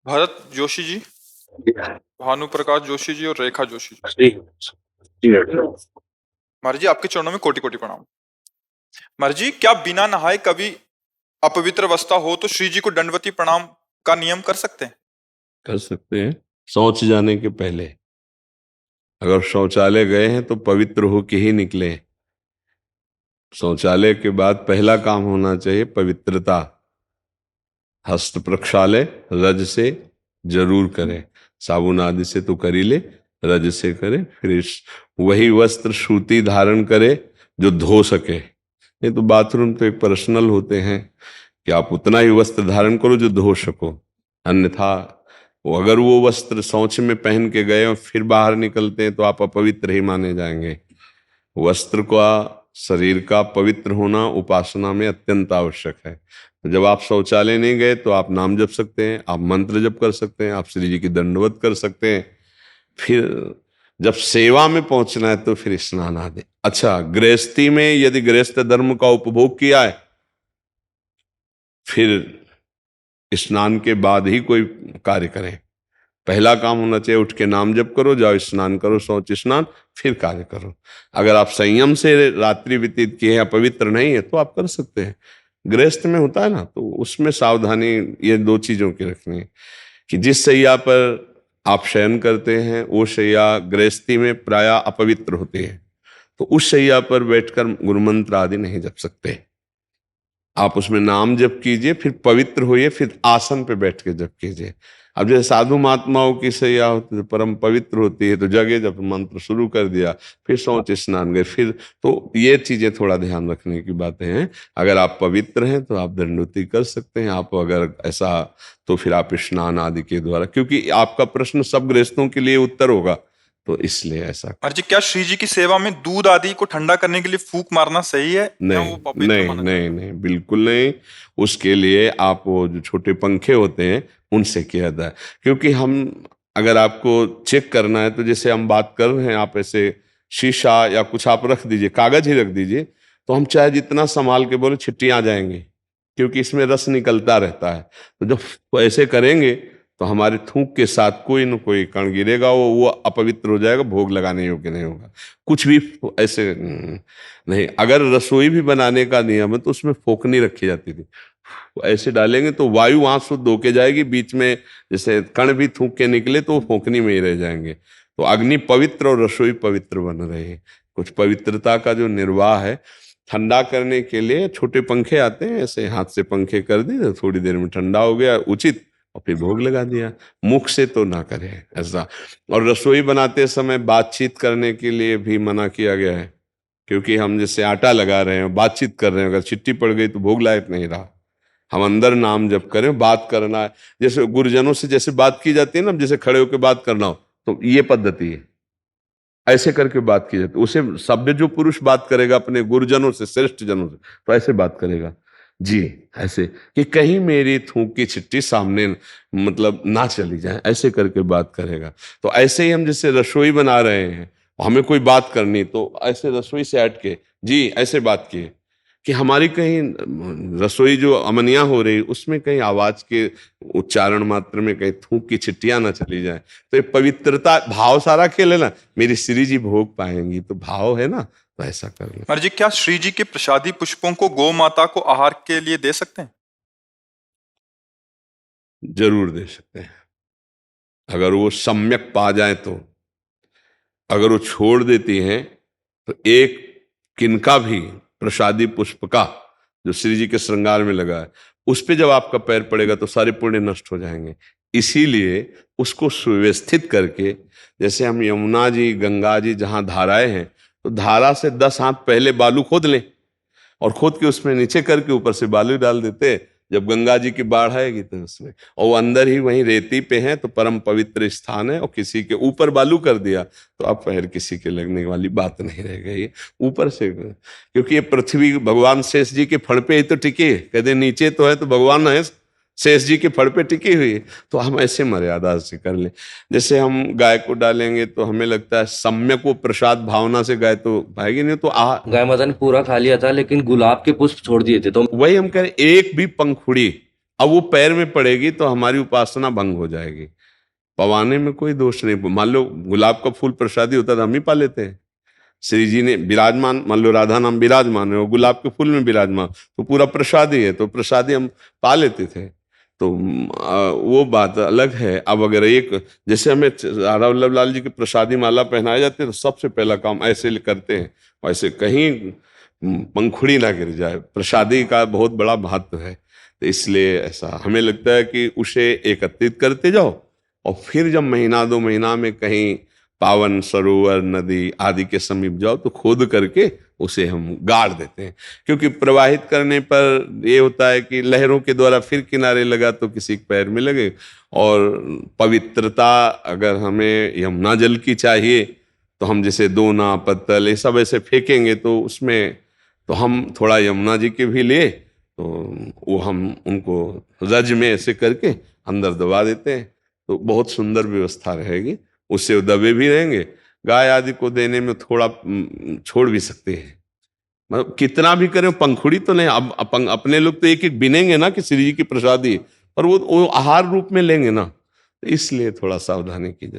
भरत जोशी जी, भानु प्रकाश जोशी जी और रेखा जोशी जी। जी। महाराज जी, आपके चरणों में कोटि कोटि प्रणाम। महाराज जी, क्या बिना नहाए कभी अपवित्र अवस्था हो तो श्री जी को दंडवती प्रणाम का नियम कर सकते हैं? कर सकते हैं। शौच जाने के पहले अगर शौचालय गए हैं तो पवित्र होके ही निकले। शौचालय के बाद पहला काम होना चाहिए पवित्रता। हस्त प्रक्षालय रज से जरूर करें। साबुन आदि से तो कर ही ले, रज से करे। फिर वही वस्त्र सूती धारण करे जो धो सके। ये तो बाथरूम तो एक पर्सनल होते हैं कि आप उतना ही वस्त्र धारण करो जो धो सको। अन्यथा अगर वो वस्त्र शौच में पहन के गए और फिर बाहर निकलते हैं तो आप अपवित्र ही माने जाएंगे। वस्त्र का, शरीर का पवित्र होना उपासना में अत्यंत आवश्यक है। तो जब आप शौचालय नहीं गए तो आप नाम जप सकते हैं, आप मंत्र जप कर सकते हैं, आप श्री जी की दंडवत कर सकते हैं। फिर जब सेवा में पहुंचना है तो फिर स्नान आदि। अच्छा, गृहस्थी में यदि गृहस्थ धर्म का उपभोग किया है फिर स्नान के बाद ही कोई कार्य करें। पहला काम होना चाहिए उठ के नाम जप करो, जाओ स्नान करो, शौच स्नान, फिर कार्य करो। अगर आप संयम से रात्रि व्यतीत किए हैं, पवित्र नहीं है, तो आप कर सकते हैं। गृहस्थ में होता है ना, तो उसमें सावधानी ये दो चीजों की रखनी है कि जिस शैया पर आप शयन करते हैं वो शैया गृहस्थी में प्रायः अपवित्र होती है, तो उस शैया पर बैठकर गुरुमंत्र आदि नहीं जप सकते। आप उसमें नाम जप कीजिए, फिर पवित्र होइए, फिर आसन पे बैठ के जप कीजिए। अब जैसे साधु महात्माओं की सैया होती है, परम पवित्र होती है, तो जगह जब मंत्र शुरू कर दिया, फिर शौच स्नान गए, फिर तो ये चीजें थोड़ा ध्यान रखने की बातें हैं। अगर आप पवित्र हैं तो आप दंडवती कर सकते हैं। आप अगर ऐसा तो फिर आप स्नान आदि के द्वारा, क्योंकि आपका प्रश्न सब गृहस्थों के लिए उत्तर होगा, तो इसलिए ऐसा। महाराज जी, क्या श्री जी की सेवा में दूध आदि को ठंडा करने के लिए फूंक मारना सही है या नहीं वो पवित्र नहीं माना नहीं जाएगा? नहीं, बिल्कुल नहीं। उसके लिए आप वो जो छोटे पंखे होते हैं उनसे किया जाता है। क्योंकि हम अगर आपको चेक करना है तो जैसे हम बात कर रहे हैं, आप ऐसे शीशा या कुछ आप रख दीजिए, कागज ही रख दीजिए, तो हम चाहे जितना संभाल के बोले छिट्टियां आ जाएंगी, क्योंकि इसमें रस निकलता रहता है। तो जब ऐसे करेंगे तो हमारे थूक के साथ कोई न कोई कण गिरेगा, वो अपवित्र हो जाएगा, भोग लगाने योग्य नहीं होगा। कुछ भी ऐसे नहीं। अगर रसोई भी बनाने का नियम है तो उसमें फोकनी रखी जाती थी, ऐसे डालेंगे तो वायु वहां शुद्ध होके जाएगी, बीच में जैसे कण भी थूक के निकले तो वो फोकनी में ही रह जाएंगे। तो अग्नि पवित्र और रसोई पवित्र बन रहे हैं। कुछ पवित्रता का जो निर्वाह है, ठंडा करने के लिए छोटे पंखे आते हैं, ऐसे हाथ से पंखे कर दिए, थोड़ी देर में ठंडा हो गया उचित, और फिर भोग लगा दिया। मुख से तो ना करें ऐसा। और रसोई बनाते समय बातचीत करने के लिए भी मना किया गया है, क्योंकि हम जैसे आटा लगा रहे हैं, बातचीत कर रहे हैं, अगर चिट्टी पड़ गई तो भोग लायक नहीं रहा। हम अंदर नाम जप करें, बात करना है। जैसे गुरुजनों से जैसे बात की जाती है ना, जैसे खड़े होकर बात करना हो, तो ये पद्धति है, ऐसे करके बात की जाती है। उसे सभ्य जो पुरुष बात करेगा अपने गुरुजनों से, श्रेष्ठ जनों से, तो ऐसे बात करेगा जी, ऐसे कि कहीं मेरी थूक की छिट्टी सामने मतलब ना चली जाए, ऐसे करके बात करेगा। तो ऐसे ही हम जैसे रसोई बना रहे हैं, हमें कोई बात करनी, तो ऐसे रसोई से हट के जी ऐसे बात किए कि हमारी कहीं रसोई जो अमनिया हो रही उसमें कहीं आवाज के उच्चारण मात्र में कहीं थूक की छिट्टियां ना चली जाए। तो ये पवित्रता भाव सारा खेले ना, मेरी श्री जी भोग पाएंगी, तो भाव है ना, तो ऐसा कर ले। महाराज जी, क्या श्री जी के प्रसादी पुष्पों को गौ माता को आहार के लिए दे सकते हैं? जरूर दे सकते हैं, अगर वो सम्यक पा जाए तो। अगर वो छोड़ देती हैं तो एक किनका भी प्रसादी पुष्प का जो श्री जी के श्रृंगार में लगा है, उस पे जब आपका पैर पड़ेगा तो सारे पुण्य नष्ट हो जाएंगे। इसीलिए उसको सुव्यवस्थित करके, जैसे हम यमुना जी, गंगा जी जहां धाराएं हैं, तो धारा से 10 हाथ पहले बालू खोद लें और खोद के उसमें नीचे करके ऊपर से बालू डाल देते हैं। जब गंगा जी की बाढ़ आएगी तो उसमें, और वो अंदर ही वहीं रेती पे है, तो परम पवित्र स्थान है। और किसी के ऊपर बालू कर दिया तो अब पैर किसी के लगने वाली बात नहीं रह गई ऊपर से, क्योंकि ये पृथ्वी भगवान शेष जी के फड़ पे ही तो टिकी है। कहते नीचे तो है तो भगवान है, शेष जी के फड़ पे टिकी हुई है। तो हम ऐसे मर्यादा से कर ले। जैसे हम गाय को डालेंगे तो हमें लगता है सम्यक वो प्रसाद भावना से गाय तो पाएगी नहीं, तो गाय माता ने पूरा खा लिया था लेकिन गुलाब के पुष्प छोड़ दिए थे, तो वही हम कह रहे, एक भी पंखुड़ी अब वो पैर में पड़ेगी तो हमारी उपासना भंग हो जाएगी। पवाने में कोई दोष नहीं। मान लो गुलाब का फूल प्रसादी होता तो हम ही पा लेते हैं। श्री जी ने विराजमान, मान लो राधा नाम विराजमान है और गुलाब के फूल में विराजमान, तो पूरा प्रसादी है, तो प्रसादी हम पा लेते थे। तो वो बात अलग है। अब अगर एक, जैसे हमें राधा वल्लभ लाल जी की प्रसादी माला पहनाए जाते हैं तो सबसे पहला काम ऐसे करते हैं, वैसे कहीं पंखुड़ी ना गिर जाए। प्रसादी का बहुत बड़ा महत्व है, तो इसलिए ऐसा हमें लगता है कि उसे एकत्रित करते जाओ और फिर जब महीना 2 महीना में कहीं पावन सरोवर नदी आदि के समीप जाओ तो खोद करके उसे हम गाड़ देते हैं। क्योंकि प्रवाहित करने पर ये होता है कि लहरों के द्वारा फिर किनारे लगा तो किसी के पैर में लगे। और पवित्रता अगर हमें यमुना जल की चाहिए तो हम जैसे दोना पत्तल ये सब ऐसे फेंकेंगे तो उसमें, तो हम थोड़ा यमुना जी के भी लिए तो वो हम उनको रज में ऐसे करके अंदर दबा देते हैं, तो बहुत सुंदर व्यवस्था रहेगी। उससे वो दबे भी रहेंगे। गाय आदि को देने में थोड़ा छोड़ भी सकते हैं, मतलब कितना भी करें पंखुड़ी तो नहीं। अब अपने लोग तो एक एक बिनेंगे ना कि श्री जी की प्रसादी, पर वो आहार रूप में लेंगे ना, तो इसलिए थोड़ा सावधानी की जरूरत।